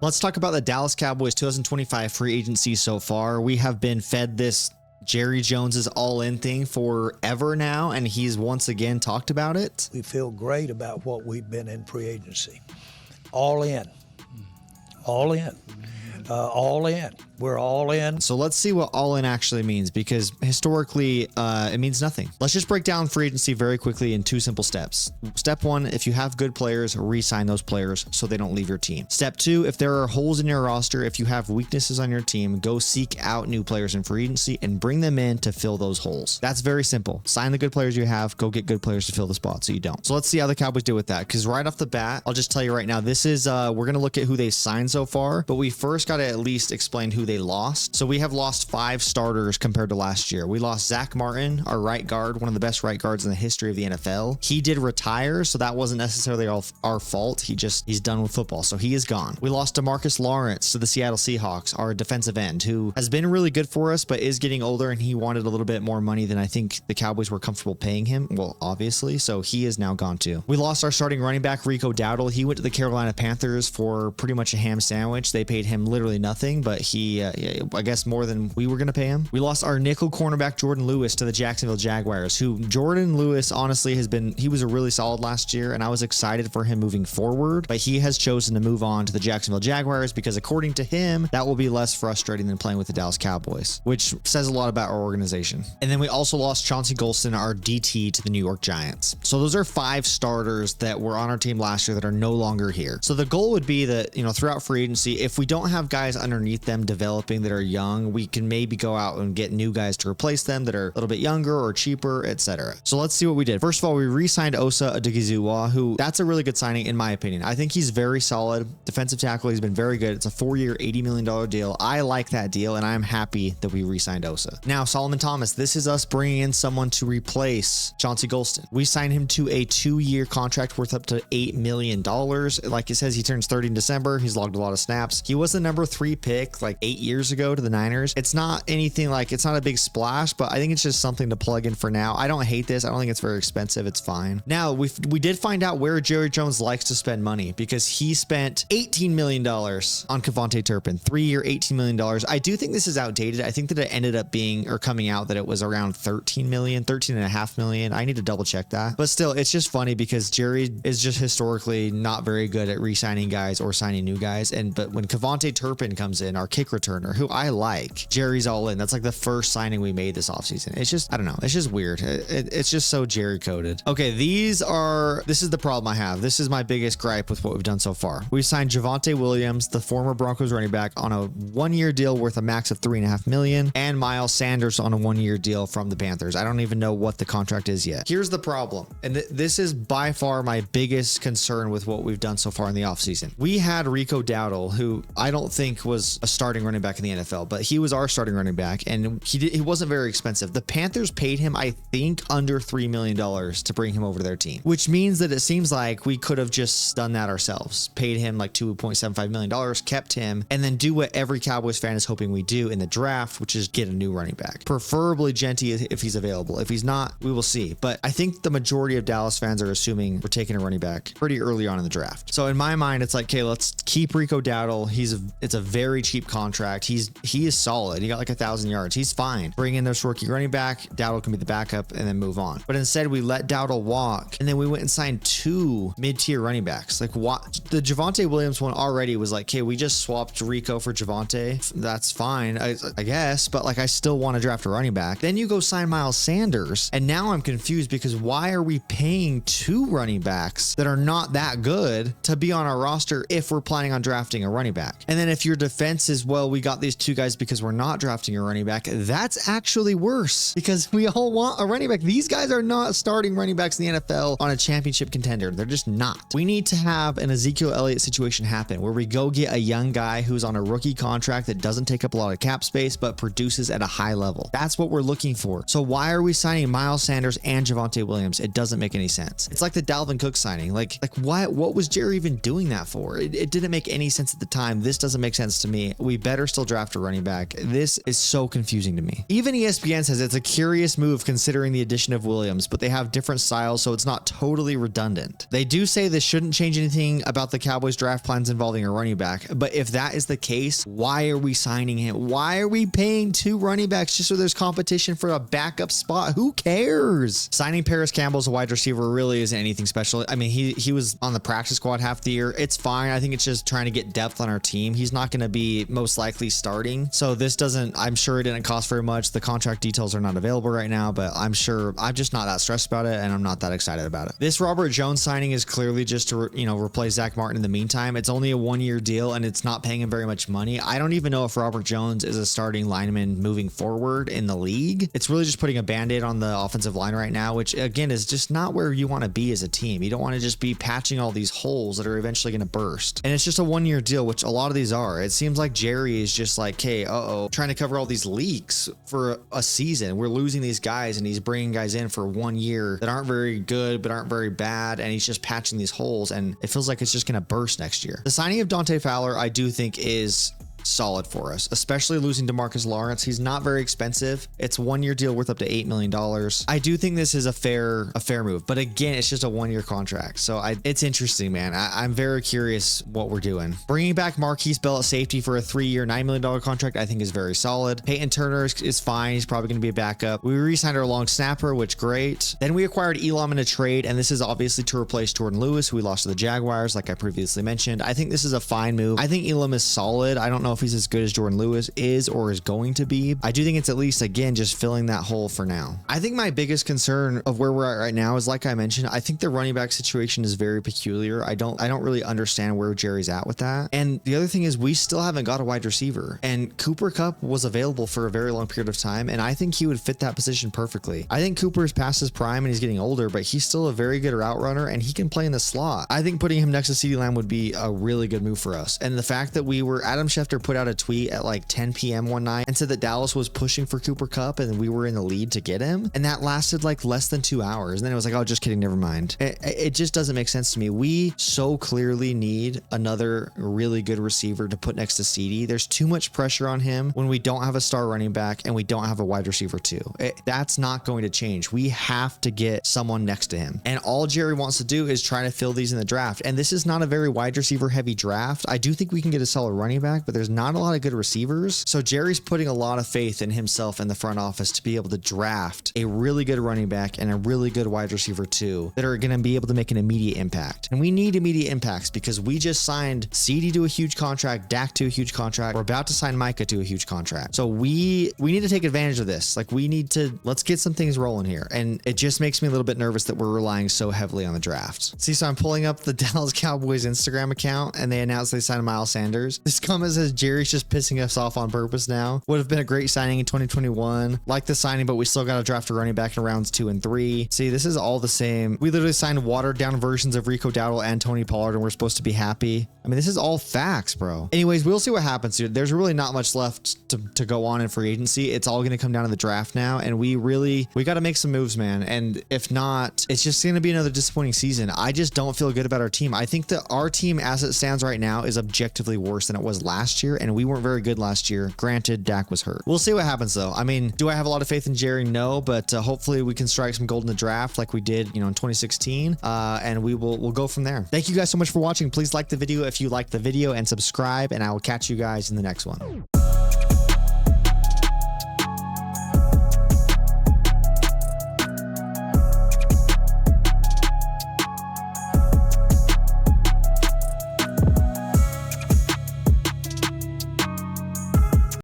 Let's talk about the Dallas Cowboys 2025 free agency so far. We have been fed this Jerry Jones's all-in thing forever now, and he's once again talked about it. We feel great about what we've been in free agency. All in. All in. All in. We're all in. So let's see what all in actually means, because historically it means nothing. Let's just break down free agency very quickly in 2 simple steps. Step 1, if you have good players, re-sign those players so they don't leave your team. Step 2, if there are holes in your roster, if you have weaknesses on your team, go seek out new players in free agency and bring them in to fill those holes. That's very simple. Sign the good players you have, go get good players to fill the spot so you don't. So let's see how the Cowboys do with that, because right off the bat, I'll just tell you right now, this is we're going to look at who they signed so far, but we first got to at least explain who they lost. So we have lost 5 starters compared to last year. We lost Zach Martin, our right guard, one of the best right guards in the history of the NFL. He did retire, so that wasn't necessarily our fault. He's done with football, so he is gone. We lost DeMarcus Lawrence to the Seattle Seahawks, our defensive end, who has been really good for us, but is getting older, and he wanted a little bit more money than I think the Cowboys were comfortable paying him. Well, obviously, so he is now gone too. We lost our starting running back, Rico Dowdle. He went to the Carolina Panthers for pretty much a ham sandwich. They paid him literally nothing, but he, I guess more than we were going to pay him. We lost our nickel cornerback, Jordan Lewis, to the Jacksonville Jaguars, who Jordan Lewis honestly he was a really solid last year, and I was excited for him moving forward, but he has chosen to move on to the Jacksonville Jaguars because according to him, that will be less frustrating than playing with the Dallas Cowboys, which says a lot about our organization. And then we also lost Chauncey Golston, our DT, to the New York Giants. So those are 5 starters that were on our team last year that are no longer here. So the goal would be that, throughout free agency, if we don't have guys underneath them developing that are young, we can maybe go out and get new guys to replace them that are a little bit younger or cheaper, etc. So let's see what we did. First of all, we re-signed Osa Odighizuwa, who that's a really good signing in my opinion. I think he's very solid defensive tackle. He's been very good. It's a 4-year, $80 million deal. I like that deal, and I'm happy that we re-signed Osa. Now, Solomon Thomas, this is us bringing in someone to replace Chauncey Golston. We signed him to a 2-year contract worth up to $8 million. Like it says, he turns 30 in December. He's logged a lot of snaps. He was the number 3 pick like 8 years ago to the Niners. It's not anything like, it's not a big splash, but I think it's just something to plug in for now. I don't hate this. I don't think it's very expensive. It's fine. Now, we did find out where Jerry Jones likes to spend money, because he spent $18 million on Kevontae Turpin, 3-year, $18 million. I do think this is outdated. I think that it ended up being, or coming out, that it was around $13.5 million. I need to double check that. But still, it's just funny because Jerry is just historically not very good at re-signing guys or signing new guys. But when Kevontae Turpin comes in, our kick returner, who I like, Jerry's all in. That's like the first signing we made this offseason. It's just, I don't know. It's just weird. It's just so Jerry coded. Okay, this is the problem I have. This is my biggest gripe with what we've done so far. We signed Javonte Williams, the former Broncos running back, on a 1-year deal worth a max of $3.5 million, and Miles Sanders on a 1-year deal from the Panthers. I don't even know what the contract is yet. Here's the problem, and this is by far my biggest concern with what we've done so far in the offseason. We had Rico Dowdle, who I don't think was a starting running back in the NFL, but he was our starting running back, and he wasn't very expensive. The Panthers paid him, I think, under $3 million to bring him over to their team, which means that it seems like we could have just done that ourselves, paid him like $2.75 million, kept him, and then do what every Cowboys fan is hoping we do in the draft, which is get a new running back, preferably Genty if he's available. If he's not, we will see. But I think the majority of Dallas fans are assuming we're taking a running back pretty early on in the draft. So in my mind, it's like, okay, let's keep Rico Dowdle. It's a very cheap contract. He is solid. He got like 1,000 yards. He's fine. Bring in this rookie running back. Dowdle can be the backup and then move on. But instead, we let Dowdle walk, and then we went and signed 2 mid-tier running backs. Like, what? The Javonte Williams one already was like, okay, we just swapped Rico for Javonte. That's fine, I guess, but like, I still want to draft a running back. Then you go sign Miles Sanders, and now I'm confused because why are we paying 2 running backs that are not that good to be on our roster if we're planning on drafting a running back? And then if your defense is, well, we got these 2 guys because we're not drafting a running back, that's actually worse because we all want a running back. These guys are not starting running backs in the NFL on a championship contender. They're just not. We need to have an Ezekiel Elliott situation happen where we go get a young guy who's on a rookie contract that doesn't take up a lot of cap space but produces at a high level. That's what we're looking for. So why are we signing Miles Sanders and Javonte Williams? It doesn't make any sense. It's like the Dalvin Cook signing. Like what was Jerry even doing that for? It didn't make any sense at the time. This doesn't make sense to me. We better still draft a running back. This is so confusing to me. Even ESPN says it's a curious move considering the addition of Williams, but they have different styles, so it's not totally redundant. They do say this shouldn't change anything about the Cowboys draft plans involving a running back, but if that is the case, why are we signing him? Why are we paying 2 running backs just so there's competition for a backup spot? Who cares? Signing Paris Campbell as a wide receiver really isn't anything special. I mean, he was on the practice squad half the year. It's fine. I think it's just trying to get depth on our team. He's not going to be most likely starting. So this doesn't, I'm sure it didn't cost very much. The contract details are not available right now, but I'm sure I'm just not that stressed about it and I'm not that excited about it. This Robert Jones signing is clearly just to, replace Zach Martin in the meantime. It's only a 1-year deal and it's not paying him very much money. I don't even know if Robert Jones is a starting lineman moving forward in the league. It's really just putting a band-aid on the offensive line right now, which again is just not where you want to be as a team. You don't want to just be patching all these holes that are eventually going to burst. And it's just a 1-year deal, which a lot of these are. It seems like Jerry is just like, hey, trying to cover all these leaks for a season. We're losing these guys and he's bringing guys in for 1 year that aren't very good, but aren't very bad. And he's just patching these holes and it feels like it's just going to burst next year. The signing of Dante Fowler, I do think is solid for us, especially losing DeMarcus Lawrence. He's not very expensive. It's a 1-year deal worth up to $8 million. I do think this is a fair move, but again, it's just a 1-year contract. So it's interesting, man. I'm very curious what we're doing. Bringing back Marquise Bell at safety for a 3-year, $9 million contract, I think is very solid. Peyton Turner is fine. He's probably going to be a backup. We re-signed our long snapper, which great. Then we acquired Elam in a trade, and this is obviously to replace Jordan Lewis, who we lost to the Jaguars, like I previously mentioned. I think this is a fine move. I think Elam is solid. I don't know if he's as good as Jordan Lewis is or is going to be. I do think it's at least, again, just filling that hole for now. I think my biggest concern of where we're at right now is, like I mentioned, I think the running back situation is very peculiar. I don't really understand where Jerry's at with that. And the other thing is we still haven't got a wide receiver, and Cooper Kupp was available for a very long period of time, and I think he would fit that position perfectly. I think Cooper's past his prime and he's getting older, but he's still a very good route runner and he can play in the slot. I think putting him next to CeeDee Lamb would be a really good move for us. And the fact that Adam Schefter put out a tweet at like 10 p.m. one night and said that Dallas was pushing for Cooper Kupp and we were in the lead to get him, and that lasted like less than 2 hours, and then it was like, oh, just kidding, never mind. It just doesn't make sense to me. We so clearly need another really good receiver to put next to CeeDee. There's too much pressure on him when we don't have a star running back and we don't have a wide receiver too. That's not going to change. We have to get someone next to him, and all Jerry wants to do is try to fill these in the draft, and this is not a very wide receiver heavy draft. I do think we can get a solid running back, but there's not a lot of good receivers. So Jerry's putting a lot of faith in himself and the front office to be able to draft a really good running back and a really good wide receiver too, that are going to be able to make an immediate impact. And we need immediate impacts because we just signed CeeDee to a huge contract, Dak to a huge contract. We're about to sign Micah to a huge contract. So we need to take advantage of this. Like, let's get some things rolling here. And it just makes me a little bit nervous that we're relying so heavily on the draft. See, so I'm pulling up the Dallas Cowboys Instagram account and they announced they signed Miles Sanders. This comment says Jerry's just pissing us off on purpose now. Would have been a great signing in 2021. Like the signing, but we still got to draft a running back in rounds 2 and 3. See, this is all the same. We literally signed watered down versions of Rico Dowdle and Tony Pollard, and we're supposed to be happy. I mean, this is all facts, bro. Anyways, we'll see what happens, dude. There's really not much left to go on in free agency. It's all going to come down to the draft now, and we got to make some moves, man. And if not, it's just going to be another disappointing season. I just don't feel good about our team. I think that our team, as it stands right now, is objectively worse than it was last year, and we weren't very good last year. Granted, Dak was hurt. We'll see what happens, though. I mean, do I have a lot of faith in Jerry? No, but hopefully we can strike some gold in the draft like we did, in 2016, and we'll go from there. Thank you guys so much for watching. Please like the video if you liked the video and subscribe, and I will catch you guys in the next one.